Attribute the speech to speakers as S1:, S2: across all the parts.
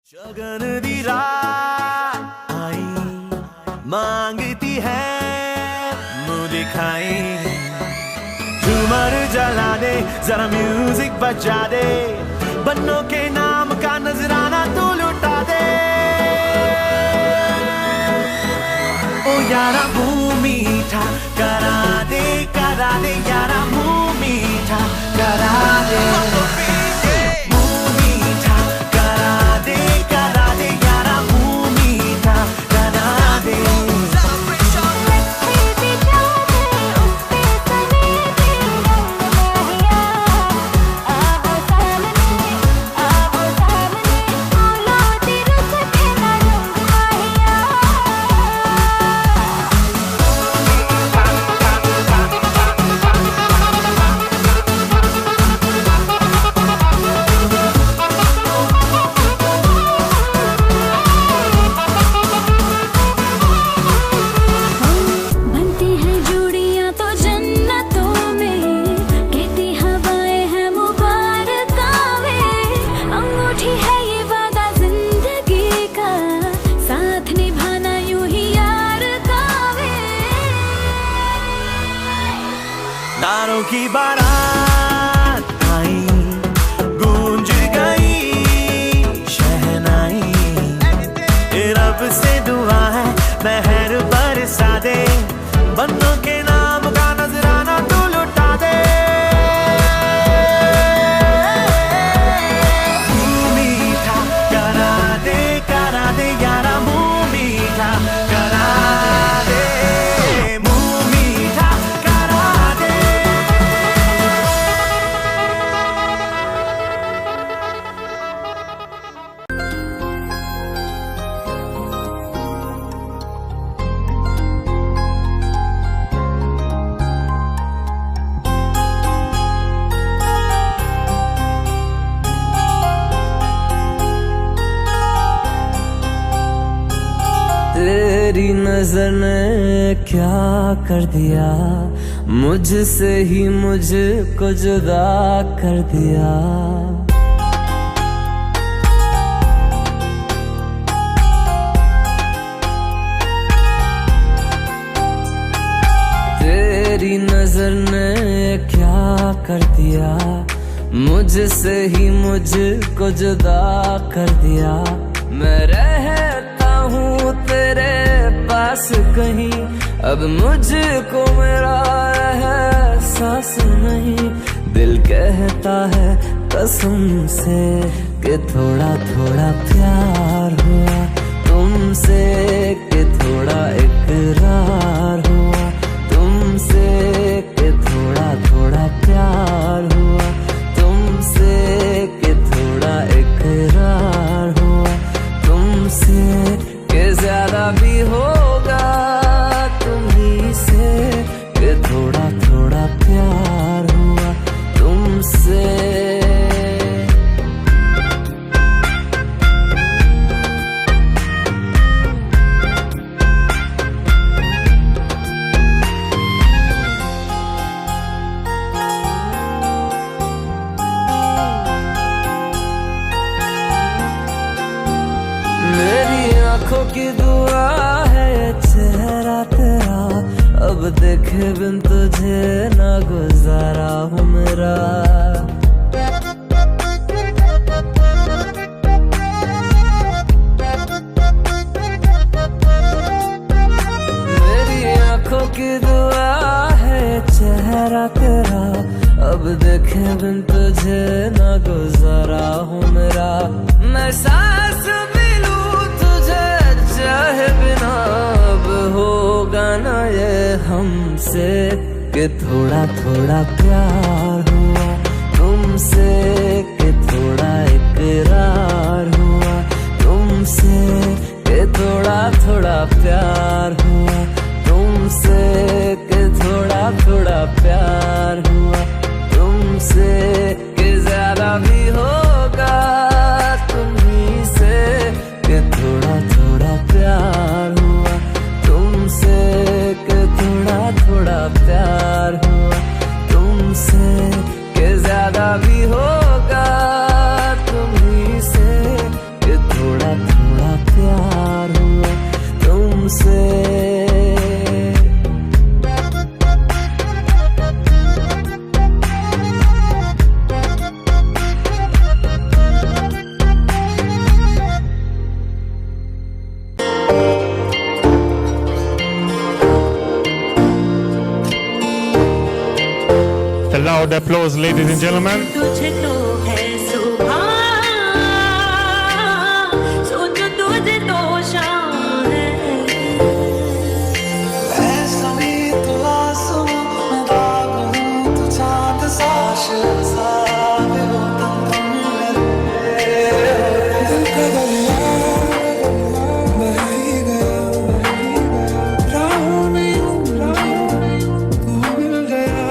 S1: शगन दी रात आई मांगती है मुँह दिखाई, झूमर जला दे जरा म्यूजिक बजा दे, बन्नों के नाम का नजराना तू लुटा दे। ओ यारा मुँह मीठा करा दे यारा मुँह मीठा करा दे। तारों की बारात आई, गूंज गई शहनाई, रब से दुआ है मेहर बरसा दे, बन्नों के नाम का नजराना तू लुटा दे। मुँह मीठा करा दे यारा मुँह मीठा करा दे।
S2: तेरी नजर ने क्या कर दिया, मुझसे ही मुझको जुदा कर दिया। तेरी नजर ने क्या कर दिया, मुझसे ही मुझको जुदा कर दिया। मैं रहता हूँ तेरे पास कहीं, अब मुझको मेरा एहसास नहीं। दिल कहता है कसम से कि थोड़ा थोड़ा प्यार हुआ तुमसे, कि थोड़ा इकरार हुआ तुमसे, कि थोड़ा थोड़ा प्यार हुआ तुमसे, कि थोड़ा इकरार हुआ तुमसे, कि ज्यादा भी होगा तुम्ही से, कि थोड़ा थोड़ा प्यार हुआ तुमसे। आँखों की दुआ है चेहरा तेरा, अब देखे बिन तुझे ना गुजारा हूँ मेरा। मेरी आँखों की दुआ है चेहरा तेरा, अब देखे बिन तुझे ना गुजारा हूँ मेरा। मैं सांस चाहे बिना अब होगा ना ये हमसे, कि थोड़ा थोड़ा प्यार हुआ तुमसे, कि थोड़ा इकरार हुआ तुमसे, कि थोड़ा थोड़ा प्यार हुआ तुमसे, कि थोड़ा थोड़ा प्यार हुआ तुमसे, कि ज्यादा भी होगा तुम्ही से, कि थोड़ा थोड़ा प्यार हुआ तुमसे, कि थोड़ा थोड़ा प्यार हुआ तुमसे, कि ज्यादा भी होगा तुम्ही से, कि थोड़ा
S3: loud applause, ladies and gentlemen.
S4: तुझे तो है सुभान, सोचो तुझे तो शान है।
S1: ऐसा भी तो आसमां में दाग हूँ, तू चांद सा शहज़ाद हो तुम मेरे। दिल का दरिया बह ही गया, राहों में तू मिल गया,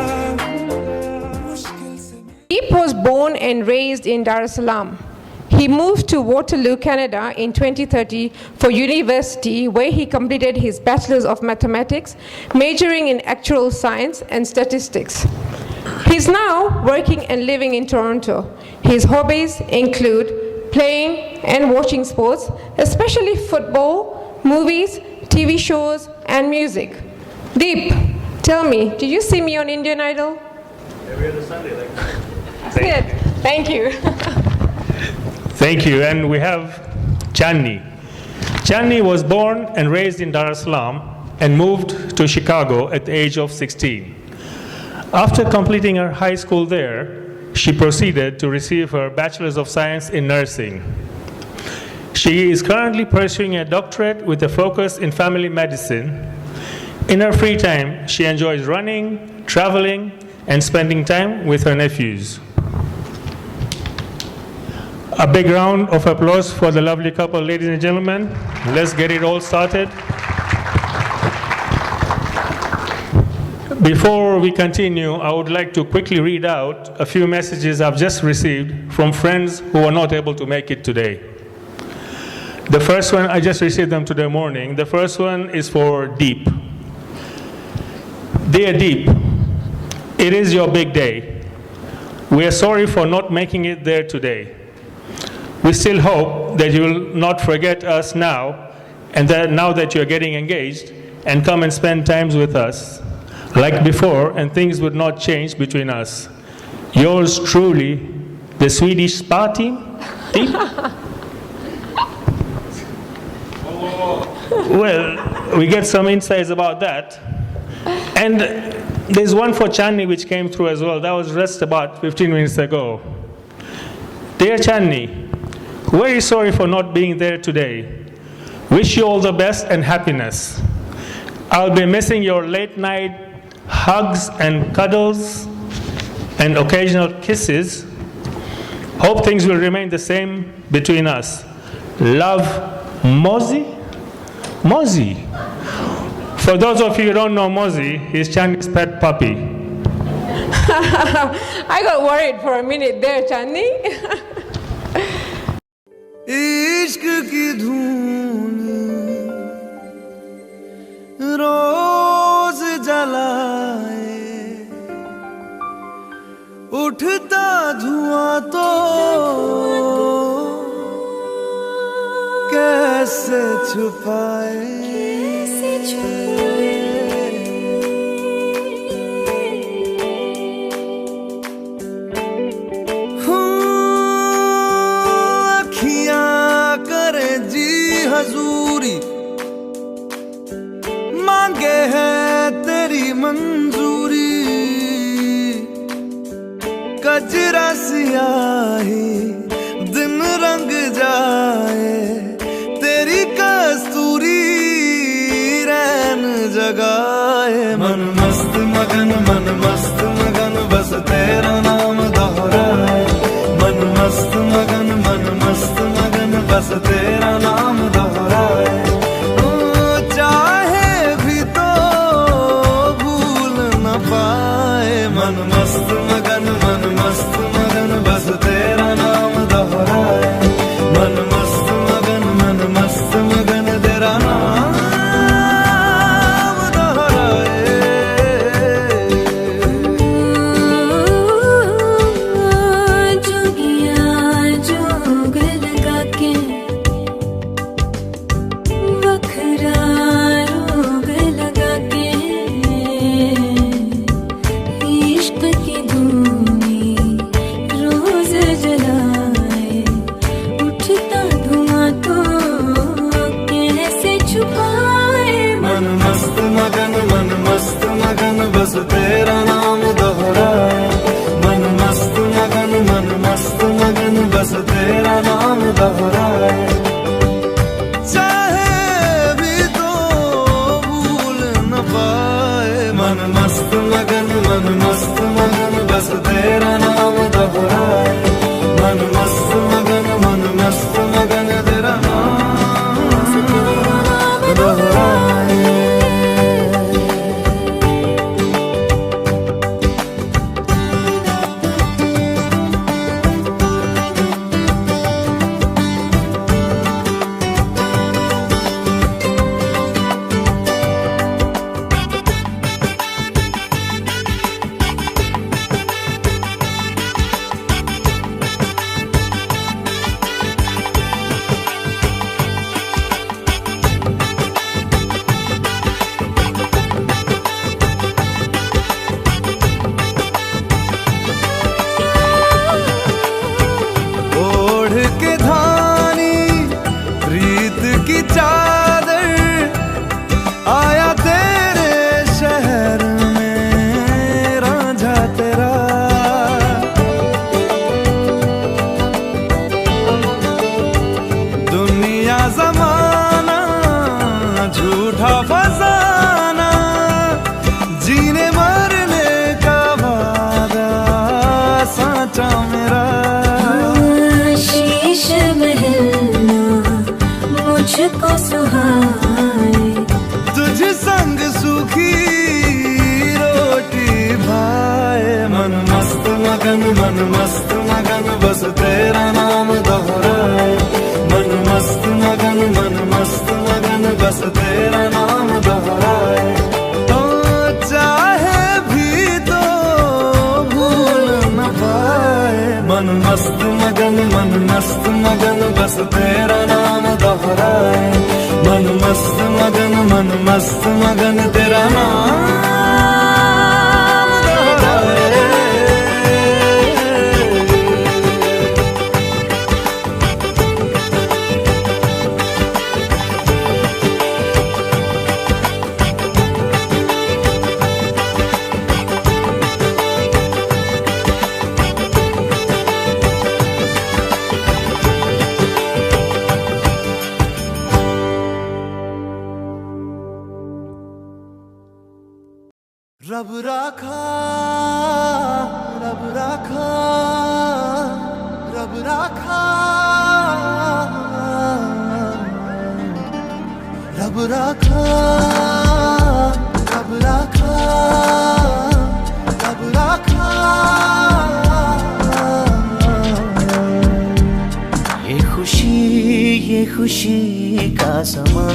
S1: मुश्किल से।
S5: Deep was born and raised in Dar es Salaam. He moved to Waterloo, Canada in 2030 for university, where he completed his Bachelor's of Mathematics, majoring in actual science and statistics. He's now working and living in Toronto. His hobbies include playing and watching sports, especially football, movies, TV shows, and music. Deep, tell me, did you see me on Indian Idol?
S3: Every other Sunday, like
S5: Good. Thank you.
S3: Thank you. And we have Channi. Channi was born and raised in Dar es Salaam and moved to Chicago at the age of 16. After completing her high school there, she proceeded to receive her Bachelor's of Science in Nursing. She is currently pursuing a doctorate with a focus in family medicine. In her free time, she enjoys running, traveling, and spending time with her nephews. A big round of applause for the lovely couple, ladies and gentlemen. Let's get it all started. Before we continue, I would like to quickly read out a few messages I've just received from friends who are not able to make it today. The first one, I just received them today morning. The first one is for Deep. Dear Deep, it is your big day. We are sorry for not making it there today. We still hope that you will not forget us now, and that now that you're getting engaged, and come and spend times with us like before, and things would not change between us. Yours truly, the Swedish spa team. Deep? Well, we get some insights about that. And there's one for Channi which came through as well. That was just about 15 minutes ago. Dear Channi, very sorry for not being there today. Wish you all the best and happiness. I'll be missing your late night hugs and cuddles and occasional kisses. Hope things will remain the same between us. Love, Mozzie? Mozzie. For those of you who don't know Mozzie, he's Channi's pet puppy.
S5: I got worried for a minute there, Channi.
S1: इश्क की धून रोज जलाए, उठता धुआं तो कैसे छुपाए। हजूरी मांगे है तेरी मंजूरी, कजरा सियाही दिन रंग जाए, तेरी कस्तूरी रैन जगाए। मन मस्त मगन बस तेरा नाम दोहराए। मन मस्त मगन बस तेरा नाम दोहराए। चाहे भी तो भूल न पाए। मन मस्त मगन बस तेरा नाम दोहराए। मन मस्त मगन तेरा नाम बस तेरा नाम दोहराए। मन मस्त मगन बस तेरा नाम दोहराए मन मस्त मगन तेरा नाम दोहराए की चादर आया तेरे शहर में रांझा तेरा दुनिया जमाना झूठा फसाना जीने मरने का वादा साचा मेरा
S4: शीश महलना मुझको सुहाए
S1: तुझ संग सूखी रोटी भाए मन मस्त मगन बस तेरा नाम दोहराए मन मस्त मगन बस तेरा नाम दोहराए तो चाहे भी तो भूल न पाए मन मस्त मगन बस तेरा नाम दोहराए मन मस्त मगन तेरा नाम दोहराए रब राखा रब राखा रब राखा रब राखा रब राखा रब राखा
S2: ये खुशी का समा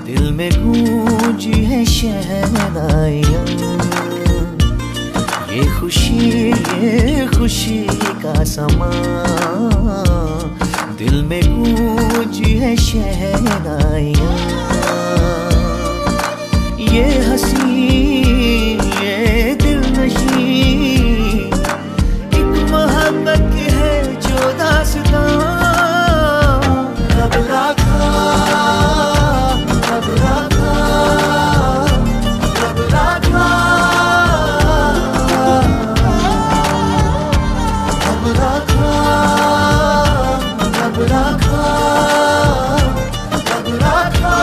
S2: दिल में गूंजी है शहनाइयाँ ये खुशी का समा दिल में गूंजी है शहनाइयाँ ये हंसी ये दिलनशी एक मोहब्बत है जो दास्तां
S1: रब राखा रब राखा रब राखा रब राखा रब राखा रब राखा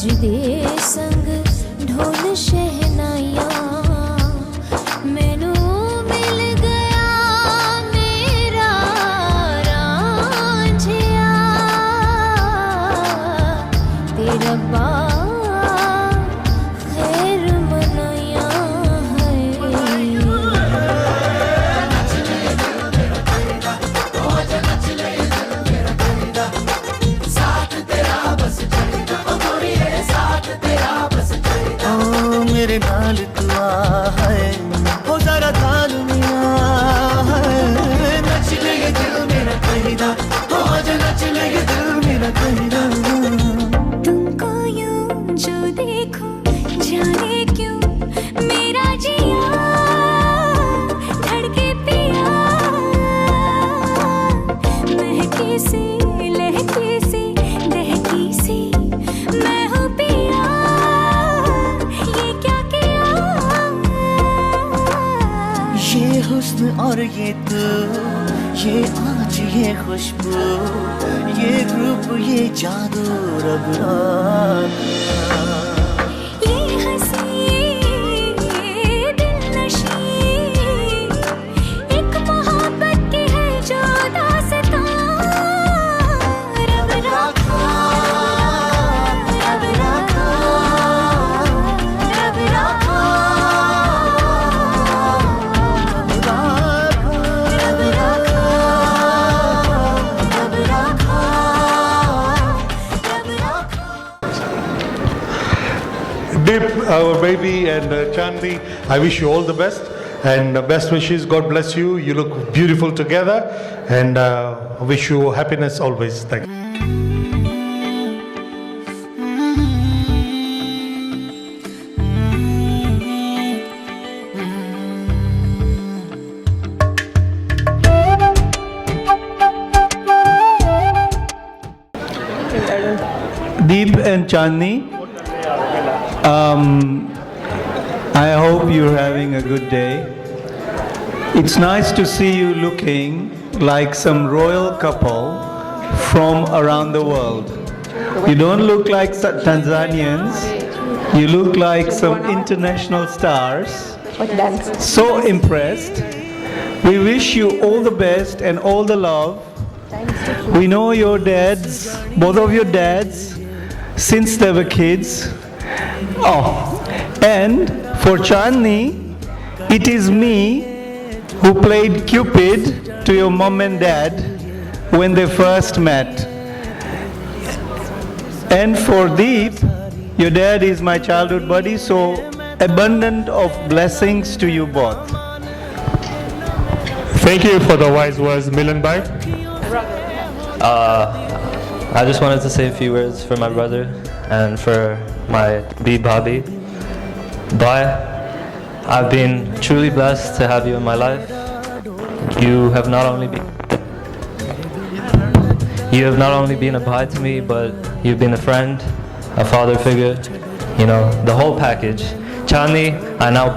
S6: सजदे संग ढोल शहनाइयां मैनू मिल गया मेरा रांझिया तेरा खैर मनाया है
S1: ओ मेरे नाल तू आ है ओ जरा ताल मिया है नच ले ये दिल मेरा कहिदा ओ आजा नच ले ये दिल मेरा कहिदा
S6: तुमको यूं जो देखो जाने क्यों मेरा जिया धड़के पिया महकी सी लहकी सी दहकी सी मैं हूँ पिया ये क्या किया
S1: ये हुस्न और ये तू ये आज ये खुशबू ये रूप ये जादू रब रात
S6: ये हंसी ये दिलनशी एक मोहब्बत की है जो दास्तां रब रखा रब रखा रब रखा रब रखा रब रखा रब रखा
S7: Deep, our baby, and Chandni, I wish you all the best and best wishes. God bless you. You look beautiful together, and wish you happiness always. Thank you.
S8: Deep and Chandni, I hope you're having a good day. It's nice to see you looking like some royal couple from around the world. You don't look like Tanzanians, you look like some international stars. So impressed. We wish you all the best and all the love. We know your dads, both of your dads, since they were kids. Oh, and for Chandni, it is me who played Cupid to your mom and dad when they first met. And for Deep, your dad is my childhood buddy, so abundant of blessings to you both.
S3: Thank you for the wise words, Milan Bhai.
S9: I just wanted to say a few words for my brother and for my Bhabhi. Bhai, I've been truly blessed to have you in my life. You have not only been a Bhai to me, but you've been a friend, a father figure, you know, the whole package. Chandni, I now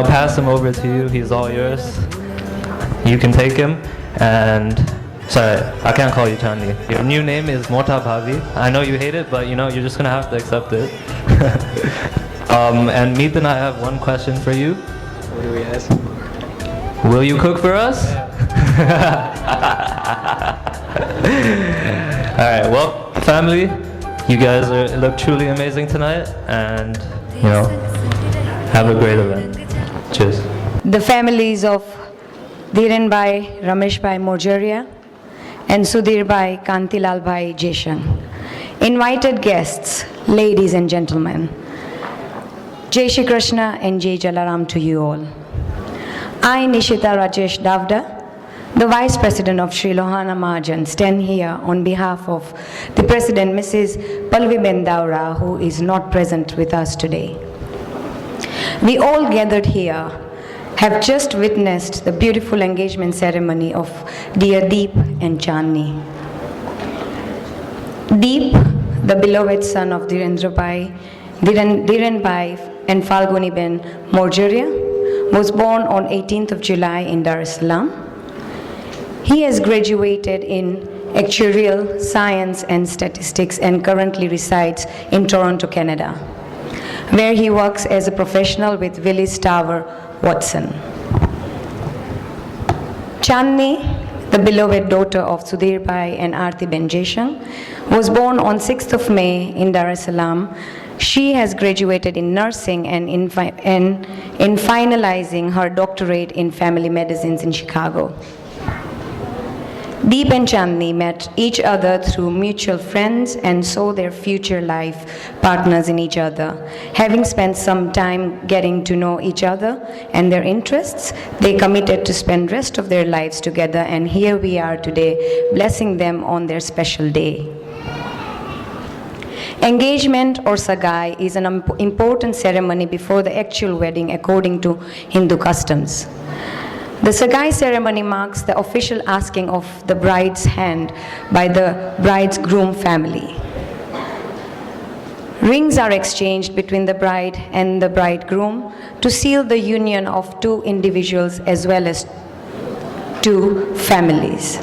S9: pass him over to you. He's all yours. You can take him. And sorry, I can't call you Chandni. Your new name is Mota Bhabhi. I know you hate it, but you know, you're just gonna have to accept it. And Meet and I have one question for you. What do we ask? Will you cook for us? Alright, well, family, you guys look truly amazing tonight, and you know, have a great event. Cheers.
S10: The families of Dhiren Bhai, Ramesh Bhai Morjaria, and Sudhir Bhai, Kantilal Bhai Jeshan. Invited guests, ladies and gentlemen, Jai Shri Krishna and Jai Jalaram to you all. I, Nishita Rajesh Davda, the Vice President of Sri Lohana Mahajan, stand here on behalf of the President, Mrs. Palviben Daura, who is not present with us today. We all gathered here have just witnessed the beautiful engagement ceremony of dear Deep and Chandni. Deep, the beloved son of Dhirendra Bhai, Dhiren Bhai and Falguni Ben Morjaria, was born on 18th of July in Dar es Salaam. He has graduated in actuarial science and statistics and currently resides in Toronto, Canada, where he works as a professional with Willis Tower Watson. Chandni, the beloved daughter of Sudhir Bhai and Aarti Ben Jaishan, was born on 6th of May in Dar es Salaam. She has graduated in nursing and in finalizing her doctorate in family medicine in Chicago. Deep and Chandni met each other through mutual friends and saw their future life partners in each other. Having spent some time getting to know each other and their interests, they committed to spend the rest of their lives together, and here we are today, blessing them on their special day. Engagement or sagai is an important ceremony before the actual wedding according to Hindu customs. The sagai ceremony marks the official asking of the bride's hand by the bride's groom family. Rings are exchanged between the bride and the bridegroom to seal the union of two individuals as well as two families.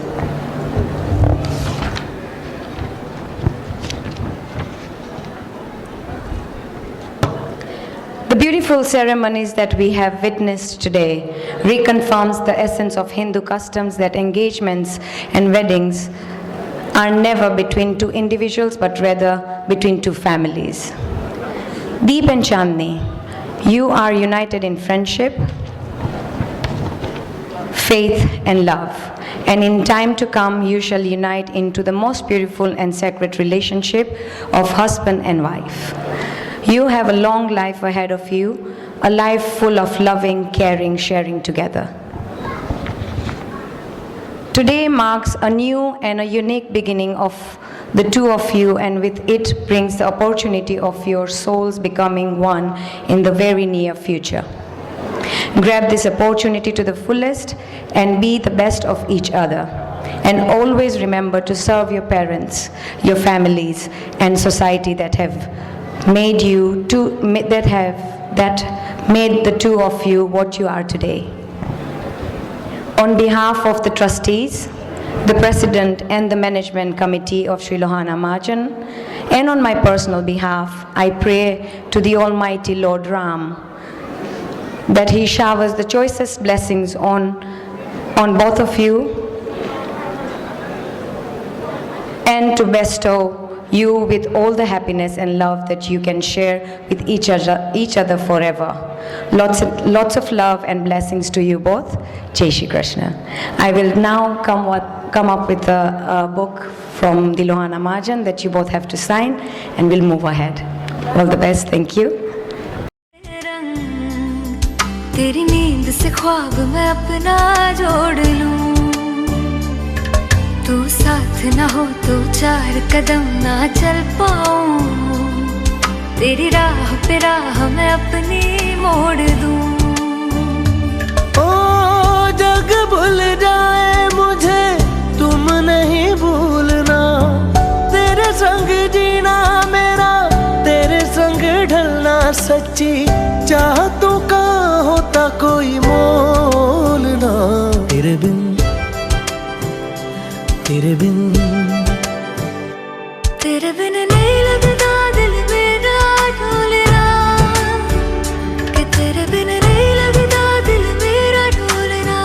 S10: The beautiful ceremonies that we have witnessed today reconfirms the essence of Hindu customs that engagements and weddings are never between two individuals but rather between two families. Deep and Chandni, you are united in friendship, faith and love, and in time to come you shall unite into the most beautiful and sacred relationship of husband and wife. You have a long life ahead of you, a life full of loving, caring, sharing together. Today marks a new and a unique beginning of the two of you, and with it brings the opportunity of your souls becoming one in the very near future. Grab this opportunity to the fullest and be the best of each other. And always remember to serve your parents, your families, and society that have made you that made the two of you what you are today. On behalf of the trustees, the president and the management committee of Sri Lohana Mahajan, and on my personal behalf, I pray to the Almighty Lord Ram that he showers the choicest blessings on both of you and to bestow you with all the happiness and love that you can share with each other forever. Lots of love and blessings to you both. Jai Shri Krishna. I will now come up with a book from the Lohana Mahajan that you both have to sign, and we'll move ahead. All the best. Thank you.
S6: तेरी नींद से ख्वाब मैं अपना जोड़ लूं, तू साथ ना हो तो 4 कदम ना चल पाऊं, तेरी राह पे राह मैं अपनी मोड़ दूं।
S1: ओ जग भूल जाए मुझे तुम नहीं भूलना, तेरे संग जीना मेरा तेरे संग ढलना, सच्ची चाहतों का होता कोई मोल ना। तेरे बिन तेरे बिन नहीं लगता दिल मेरा ढोलना, कि तेरे बिन नहीं लगता दिल मेरा ढोलना,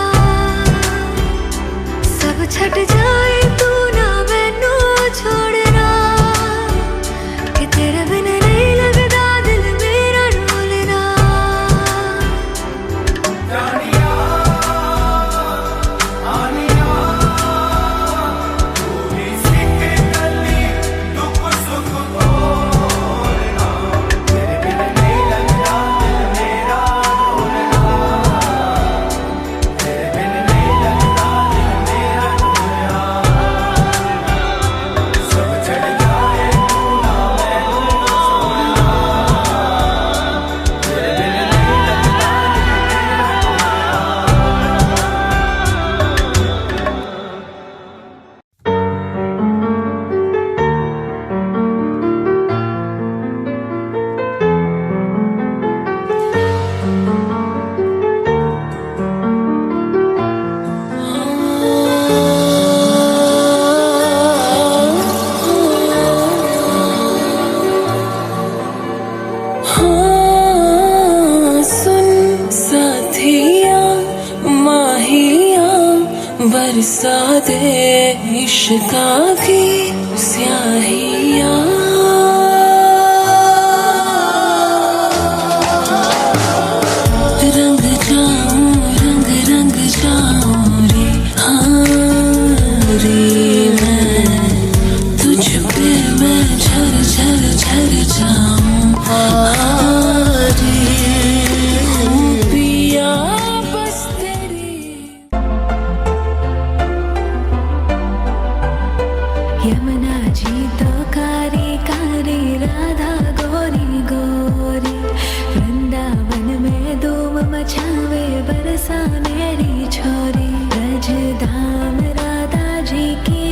S1: सब छट जाए तू ना मैनू छोड़ना, कि तेरे बिन नहीं लगता दिल मेरा ढोलना। बरसा दे इश्का की स्याहियाँ रंग जाऊं रे हाँ रे मैं तुझ पे मैं झर जाऊं हाँ रे पिया बस तेरी यमुना जी तो कारी कारी राधा गोरी गोरी वृंदावन में धूम मचावे बरसा मेरी छोरी ब्रज धाम राधा जी की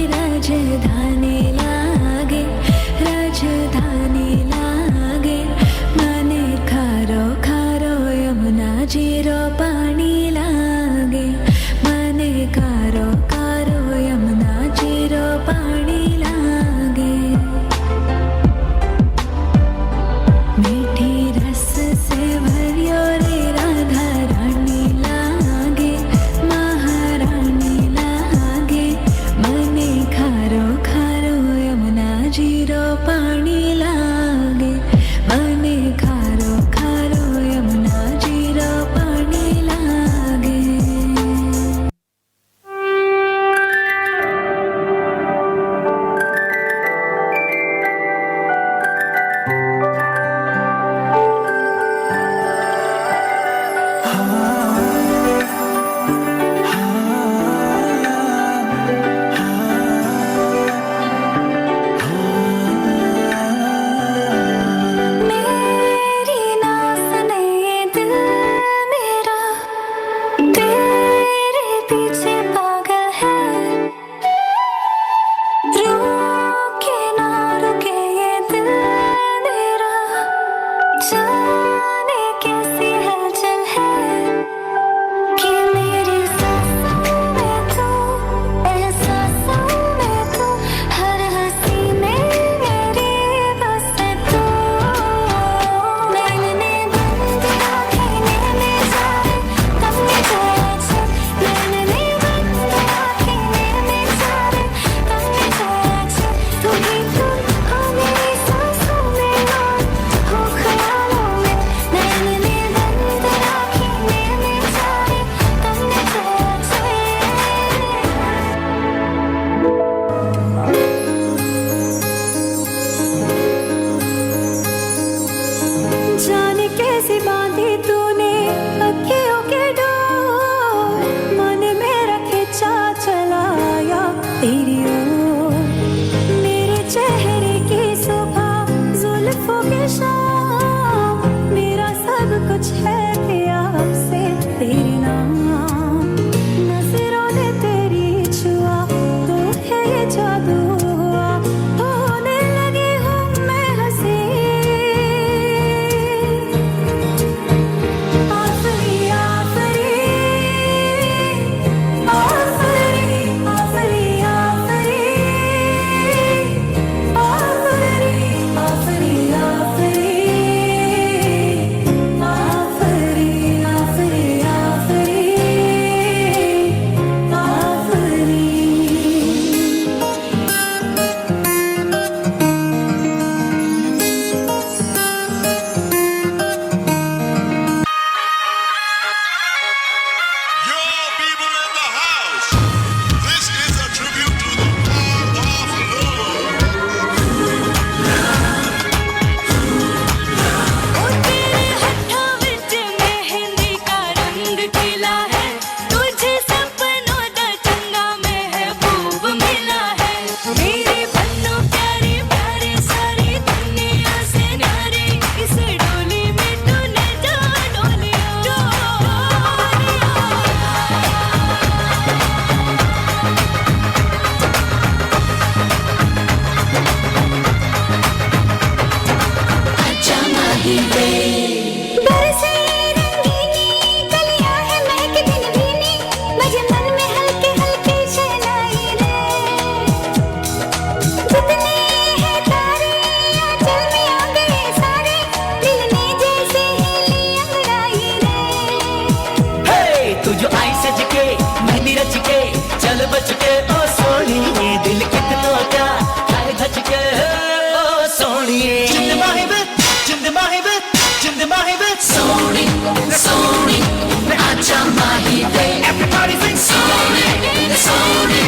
S4: Acha mahi de. Everybody sing. It's on it.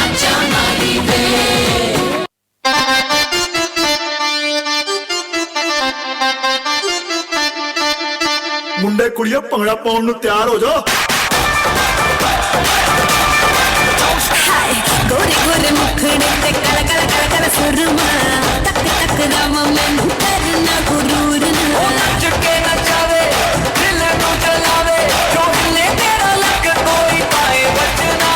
S4: Acha mahi de.
S11: ਮੁੰਡੇ ਕੁੜੀਆਂ ਭੰਗੜਾ ਪਾਉਣ ਨੂੰ ਤਿਆਰ ਹੋ ਜਾਓ
S4: ਹਾਏ ਗੋਰੇ ਗੋਰੇ ਮੁਖੜੇ ਤੇ ਕਲ ਕਲ ਕਲ ਕਲ ਸੁਰਮਾ ਤੱਕ ਤੱਕ ਰਾਮ ਮੈਨੂੰ ਕਰਨਾ ਗੁਰੂਰ ਨਾ ਉਹ ਨੱਚ ਕੇ ਨਚਾਵੇ ਦਿਲ ਨੂੰ ਚਲਾਵੇ ਜੋ ਹਿੱਲੇ ਤੇਰਾ ਲੱਕ ਕੋਈ ਪਾਏ ਬਚਨਾ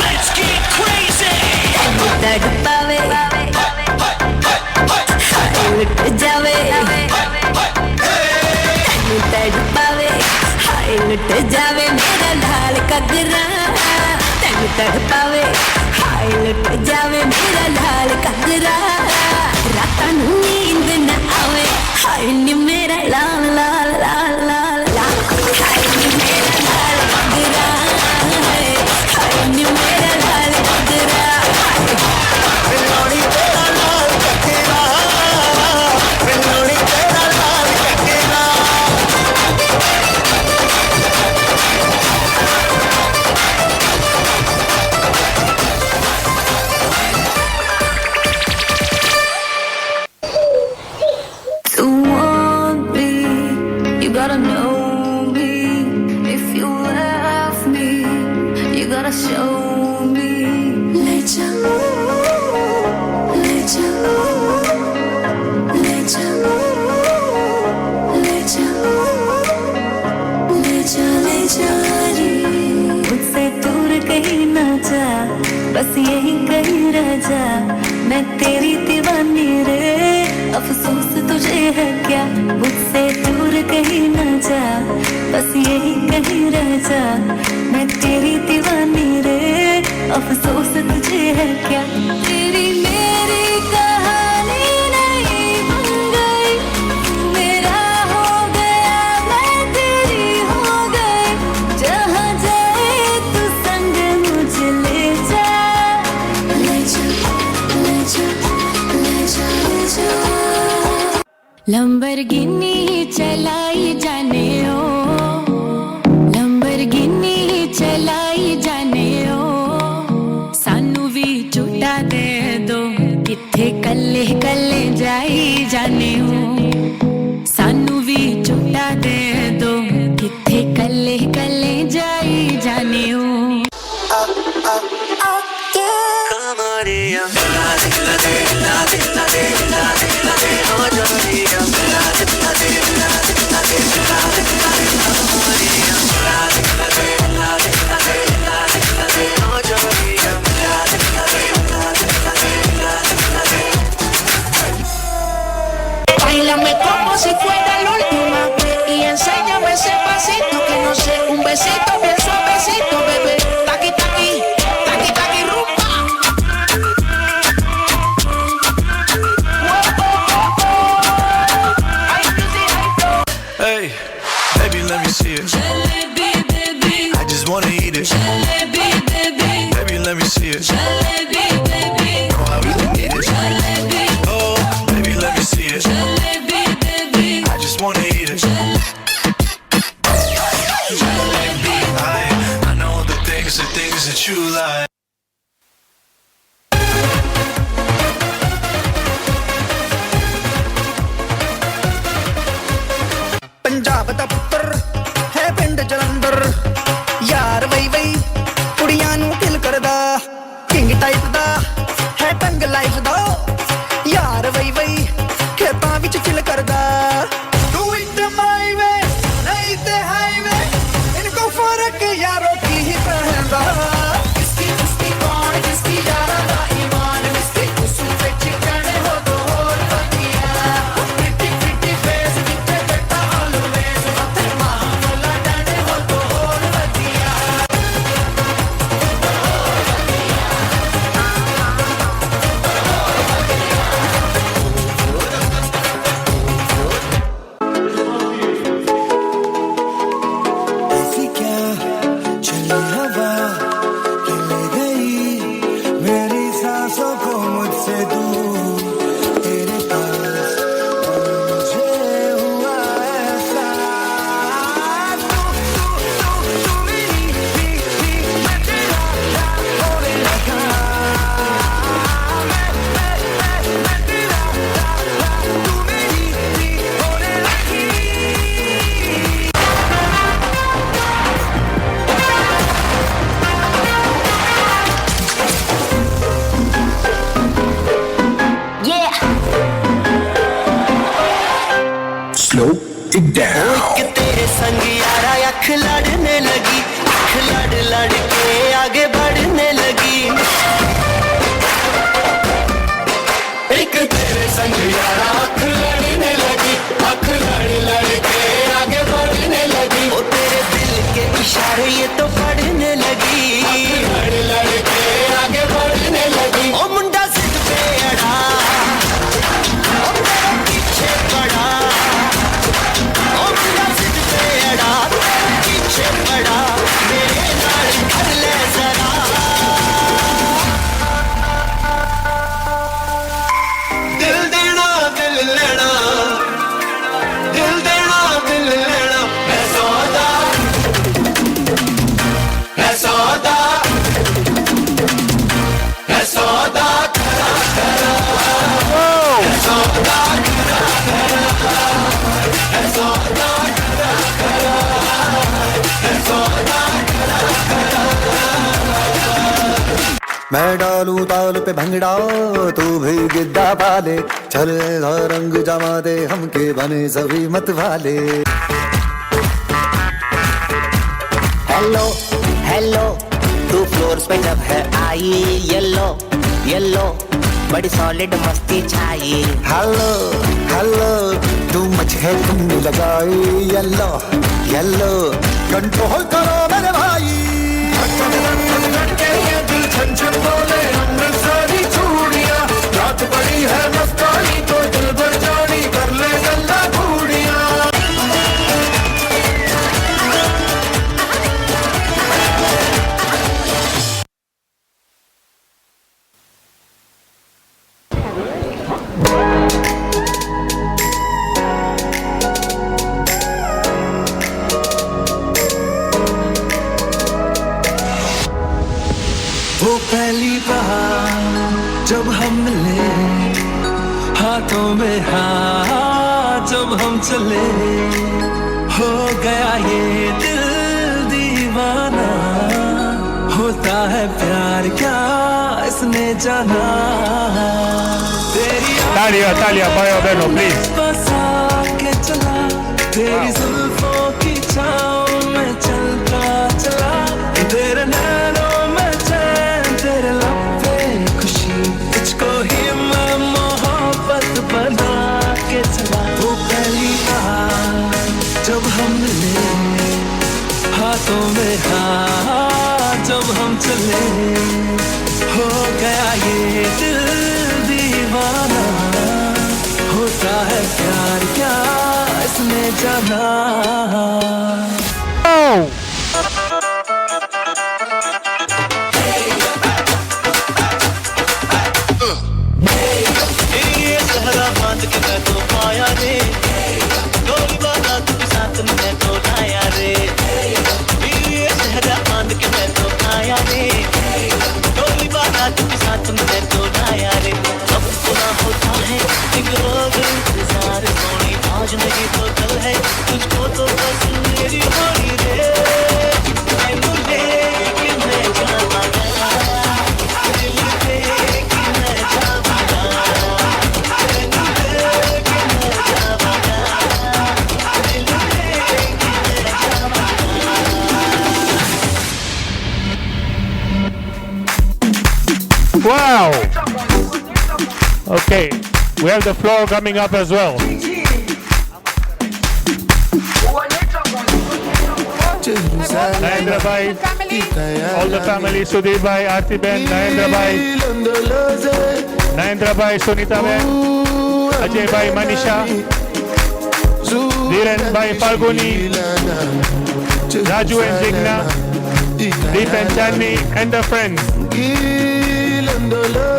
S4: Let's get crazy ਤੜ ਪਾਵੇ ਲੁੱਟ ਜਾਵੇ ਤੜ ਪਾਵੇ ਹਾਏ ਲੁੱਟ ਜਾਵੇ ਮੇਰਾ ਲਾਲ ਕਗਰਾ ਤੈਨੂੰ ਤੜ ਪਾਵੇ ਹਾਏ ਲੁੱਟ ਜਾਵੇ ਮੇਰਾ ਲਾਲ ਕਗਰਾ ਰਾਤਾਂ ਨੂੰ ਨੀਂਦ ਨਾ ਆਵੇ ਹਾਏ ਨੀ ਮੇਰਾ ਲਾਲ ਲਾਲ ਲਾਲ ਲਾਲ ਹਾਏ ਨੀ ਮੇਰਾ ਲਾਲ ਕਗਰਾ ਹਾਏ ਨੀ ਮੇਰਾ ਲਾਲ ਕਗਰਾ ਲੋੜੀ ਤੇਰਾ ਲਾਲ ਕਗਰਾ ਲੋੜੀ ਤੇਰਾ ਲਾਲ ਕਗਰਾ To want me, you gotta know me. If you love me, you gotta show me. Let you, let you, let you, let you, let you, let you. मुझसे दूर कहीं ना जा, बस यही कहीं रह जा. मैं तेरी दीवानी रे, अफसोस तुझे है क्या. मुझसे दूर कहीं ना जा, बस यही कहीं रह जा. मैं तेरी दीवानी रे, अफसोस तुझे है क्या. तेरी मेरी कहानी नहीं बन गई, मेरा हो गया मैं तेरी हो गई. जहाँ जाए तू संग मुझे ले जा, ले जा, ले जा, ले जा, ले जा. लंबरगिनी चलाई जाने ओ, लंबरगिनी चलाई जाने ओ. सानू भी झूठा दे दो, किथे कल्ले कल्ले जाई जाने हो. सानू भी झूठा दे दो, किथे कल्ले कल्ले जाई जाने हो.
S12: Báilame como si fuera la última vez y enséñame ese pasito que no sé, un besito bien suavecito, bebé. Taqui taqui, taqui taqui rumba.
S1: Hey, baby, let me see it.
S4: Jalebi, baby.
S1: I just wanna eat it.
S4: Jalebi, baby.
S1: Baby, let me see it.
S4: Jalebi, baby.
S1: Oh, I really need it.
S4: Jalebi,
S1: Oh, baby, let me see it.
S4: jalebi, baby.
S1: I just wanna eat it. I know the things that you like.
S12: Punjab ਦਾ ਪੁੱਤਰ ਹੈ ਪਿੰਡ ਜਲੰਧਰ, ਯਾਰ ਵਈ ਵਈ ਕੁੜੀਆਂ ਨੂੰ ਦਿਲ ਕਰਦਾ. ਕਿੰਗ ਟਾਈਪ ਦਾ ਹੈ ਟੰਗ ਲਾਈਫ ਦਾ, ਯਾਰ ਵਈ ਵਈ ਖੇਤਾਂ ਵਿੱਚ ਚਿਲ ਕਰਦਾ. Do it my way, ਨਹੀਂ ਤੇ highway, ਇਨਕੋ ਫਰਕ ਯਾਰੋ ਕੀ ਹੀ ਪੈਂਦਾ. ਕਿਸਕੀ ਕਿਸਕੀ ਕੌਣ ਕਿਸਕੀ ਯਾਰਾ ਦਾ ਈਮਾਨ, ਮਿਸਕੀ ਕੁਸੂ ਵਿੱਚ ਕਣੇ ਹੋ ਦੋ ਹੋਰ ਵਧੀਆ. ਪ੍ਰਿਟੀ ਪ੍ਰਿਟੀ ਫੇਸ ਕਿੱਥੇ ਬੈਠਾ ਆਲਵੇਜ਼, ਮੱਥੇ ਮਾਂ ਕੋਲਾ ਡਾਂਡੇ ਹੋ ਦੋ ਹੋਰ ਵਧੀਆ. ऐसी क्या
S11: it down.
S12: एक तेरे संग यारा अख लड़ने लगी, अख लड़ लड़ के आगे बढ़ने लगी।
S11: एक तेरे संग यारा अख लड़ने लगी, अख लड़ लड़ के आगे बढ़ने लगी।
S12: ओ तेरे दिल के इशारे ये तो पढ़ने लगी,
S11: अख लड़ लड़ के आगे बढ़ने लगी।
S12: ओ मुंडा जिद पे अड़ा, ओ तेरा पीछे पड़ा, ओ मुंडा जिद पे अड़ा, तेरा पीछे पड़ा, मेरे नाल कर ले जरा। दिल देना दिल लेना, दिल देना दिल लेना, मैं सौदा, मैं सौदा, मैं सौदा करा करा, मैं सौदा करा करा, मैं सौदा करा करा, मैं सौदा करा करा।
S1: मैं डालूं ताल पे भंगड़ा तू भी गिद्दा पाले, चल रंग जमा दे हमके बने सभी मत वाले।
S12: हेलो हेलो तू फ्लोर पे जब है आई, येलो येलो बड़ी सॉलिड मस्ती छाई।
S1: हेलो हेलो तू मुझे तुमने लगाई, येलो येलो कंट्रोल करो मेरे भाई।
S11: दिल छन छन बोले अमृतसरी चूड़ियां, रात बड़ी है मस्तानी तो दिल भर जानी कर ले गल्ला घूड़ियां।
S2: वो पहली बार जब हम मिले, हाथों में हाथ जब हम चले, हो गया ये दिल दीवाना। होता है प्यार क्या इसने जाना, तेरी
S3: Talia, Bayo Beno, please.
S2: बसा के चला, तेरी जुल्फों की छाँव में चलता चला, तेरे नैनों में चैन, तेरे लब पे खुशी, तुझको ही मैं मोहब्बत बना के चला। वो पहली बार जब हम मिले, हाथों में हाथ जब हम चले, हो गया ये दिल दीवाना। होता है प्यार क्या इसने जाना।
S12: ये सहरा बांध के मैं तो पाया रे, डोली बांधा तुझे साथ में मैं तो लाया रे। ये सहरा बांध के मैं तो आया रे, डोली बांधा तुझे साथ में मैं तो लाया रे। अब सुना होता है एक रोज इंतजार, सोनी आज नहीं तो कल है, तुझको तो बस मेरी होनी रे। मैनू लेके मैं जावांगा, दिल लेके मैं जावांगा, मैनू लेके मैं जावांगा, दिल लेके मैं जावांगा।
S3: Wow! Okay, we have the floor coming up as well. Narendra Bhai, all the family, Sudhir Bhai, Aarti Ben, Narendra Bhai, Narendra Bhai, Sunita Ben, Ajay Bhai, Manisha, Dhiren Bhai, Falguni, Raju and Jigna, Deep and Chandni, and the friends,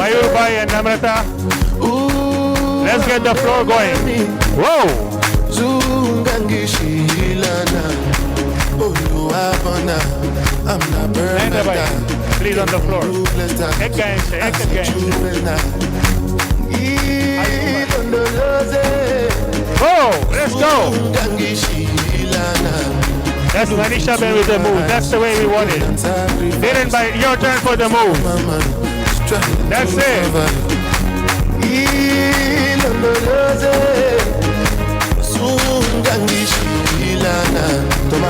S3: Mayur Bhai and Namrata. Let's get the floor going. Whoa! Narendra Bhai, please on the floor. Ek Whoa! Let's go! That's Manisha Ben with the move. That's the way we want it. Dhiren Bhai, your turn for the move. That's it.
S1: Soon,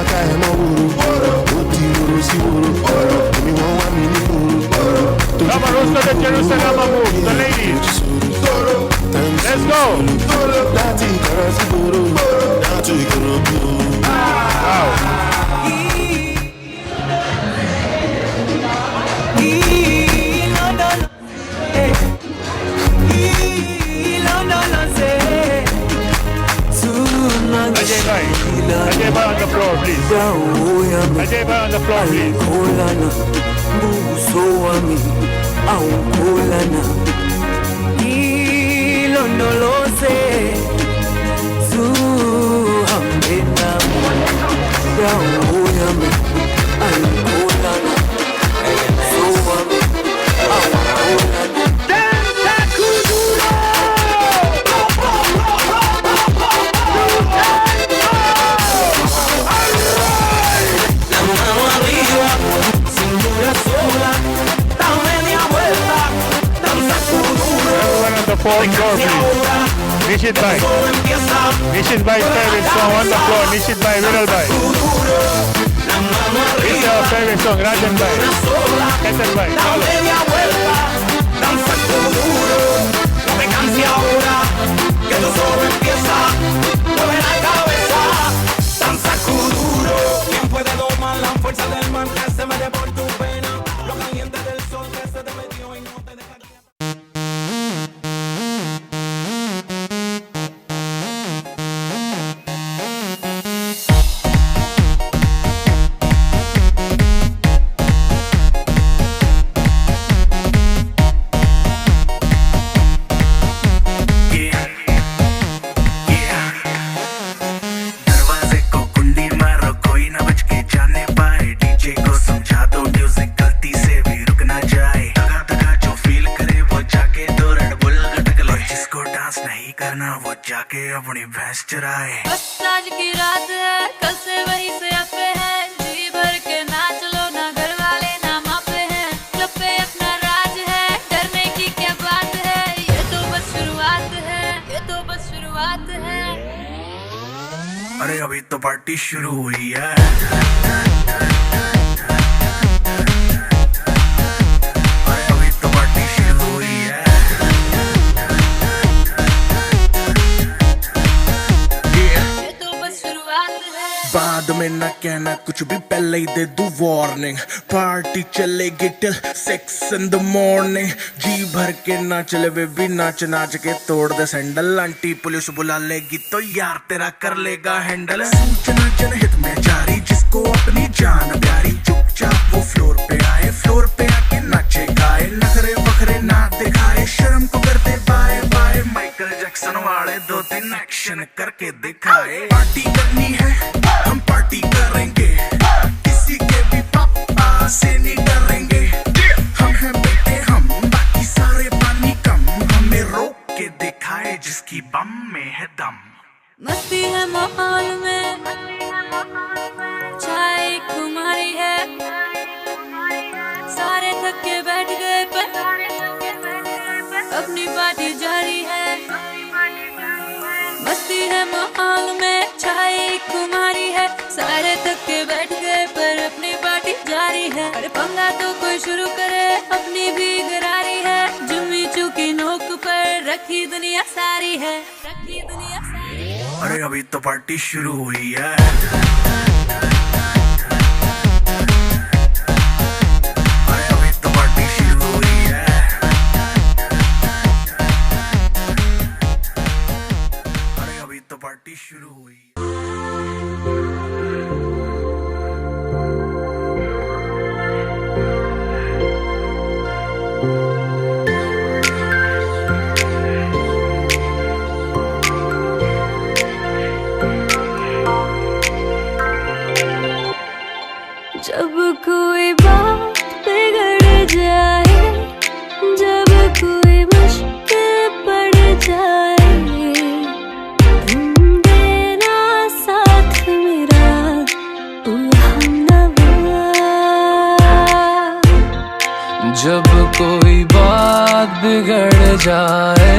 S11: waka emo uru oti uru si uru emi won wa mi ni uru
S3: Come on, Rooster to Jerusalem, move, the ladies. Let's go.
S11: Dati kara si uru dati kara uru
S3: Wow. Ajay Bhai on the floor, please. Ajay Bhai on the floor, please. Fourth floor, please. Nishit Bhai. Nishit Bhai's favorite song on the floor. Nishit Bhai, Viral Bhai. It's our favorite song, Rajan Bhai. Ketan Bhai,
S13: अपनी भैंस चराए।
S6: बस आज की रात है, कल से वही से अपे हैं, जी भर के नाच लो, ना घर वाले ना मापे हैं, क्लब पे अपना राज है, डरने की क्या बात है, ये तो बस शुरुआत है, ये तो बस शुरुआत है।
S13: अरे अभी तो पार्टी शुरू हुई है। बाद में ना कहना कुछ भी, पहले ही दे दूं वार्निंग। पार्टी चलेगी टिल 6 in the morning। जी भर के नाच ले बेबी, नाच नाच के तोड़ दे सैंडल। आंटी पुलिस बुला लेगी तो यार तेरा कर लेगा हैंडल। सूचना जनहित में जारी, जिसको अपनी जान प्यारी, चुपचाप वो फ्लोर पे आए, फ्लोर पे आके नाचे गाए, नखरे बखरे ना दिखाए, शर्म को कर दे बाय बाय। माइकल जैक्सन वाले 2-3 एक्शन करके दिखाए। पार्टी करनी है हम पार्टी करेंगे, किसी के भी पापा से नहीं डरेंगे। हम हैं बेटे हम, बाकी सारे पानी कम, हमें रोक के दिखाए जिसकी बम में है दम।
S6: मस्ती है माहौल में, चाय कुमारी है, सारे थक के बैठ गए पर अपनी पार्टी जारी है। मस्ती है माहौल में, चाय कुमारी है, सारे थक के बैठ गए पर अपनी पार्टी जारी है। अरे पंगा तो कोई शुरू करे, अपनी भी गरारी है, जुम्मी चूकी नोक पर रखी दुनिया सारी है, रखी दुनिया सारी है।
S13: अरे अभी तो पार्टी शुरू हुई है। अरे अभी तो पार्टी शुरू हुई है। अरे अभी तो पार्टी शुरू हुई।
S6: जब कोई बात बिगड़ जाए, जब कोई मुश्किल पड़ जाए, तुम देना साथ मेरा, तू हमनवा।
S2: जब कोई बात बिगड़ जाए,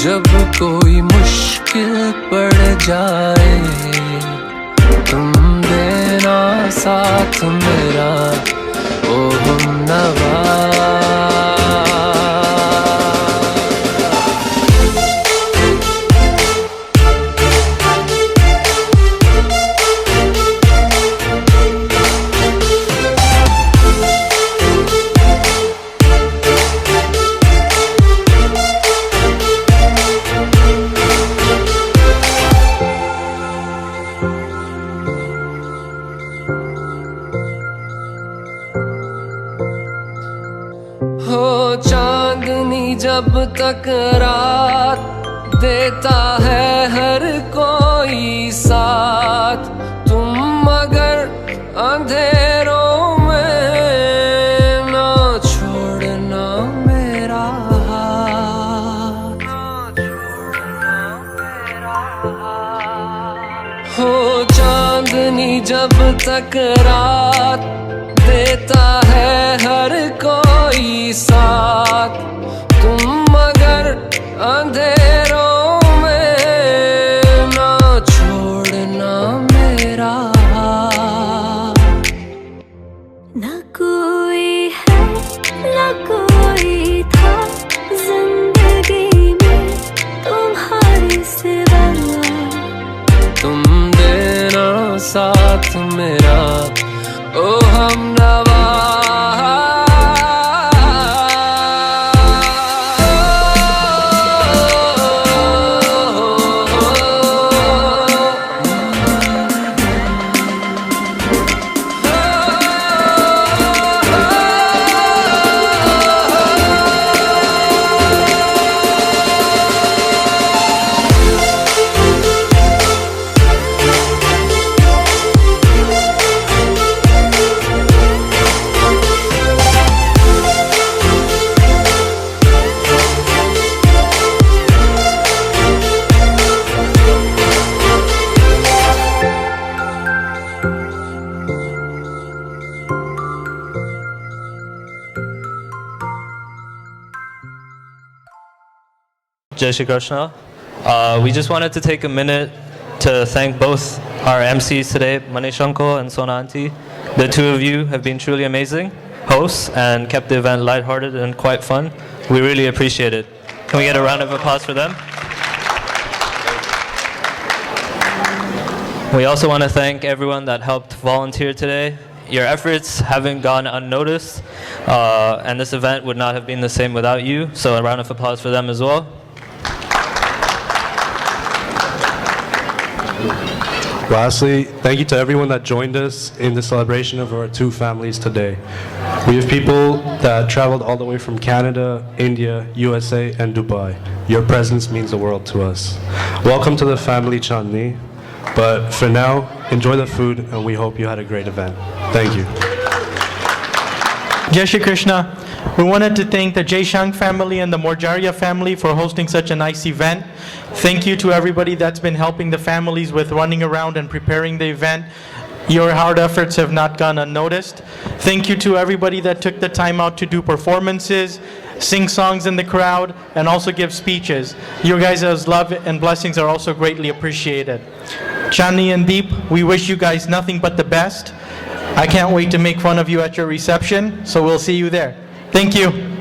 S2: जब कोई मुश्किल पड़ जाए, तुम साथ मेरा ओ हमनवा हो चांदनी जब तक रात देता है हर कोई साथ तुम मगर अंधेरों में ना छोड़ना मेरा हाथ हो चांदनी जब तक रात देता है हर कोई साथ तुम मगर अंधेरों में ना छोड़ना मेरा
S4: ना कोई है ना कोई था जिंदगी में तुम्हारे सिवा
S2: तुम देना साथ मेरा ओ हमनवा
S9: Jai Shri Krishna. We just wanted to take a minute to thank both our MCs today, Manish Uncle and Sona Auntie. The two of you have been truly amazing hosts and kept the event lighthearted and quite fun. We really appreciate it. Can we get a round of applause for them? We also want to thank everyone that helped volunteer today. Your efforts haven't gone unnoticed, and this event would not have been the same without you. So a round of applause for them as well.
S14: Lastly, thank you to everyone that joined us in the celebration of our two families today. We have people that traveled all the way from Canada, India, USA, and Dubai. Your presence means the world to us. Welcome to the family Chandni. But for now, enjoy the food, and we hope you had a great event. Thank you.
S15: Jai Shri Krishna. We wanted to thank the Jaishang family and the Morjaria family for hosting such a nice event. Thank you to everybody that's been helping the families with running around and preparing the event. Your hard efforts have not gone unnoticed. Thank you to everybody that took the time out to do performances, sing songs in the crowd, and also give speeches. Your guys' love and blessings are also greatly appreciated. Chandni and Deep, we wish you guys nothing but the best. I can't wait to make fun of you at your reception, so we'll see you there. Thank you.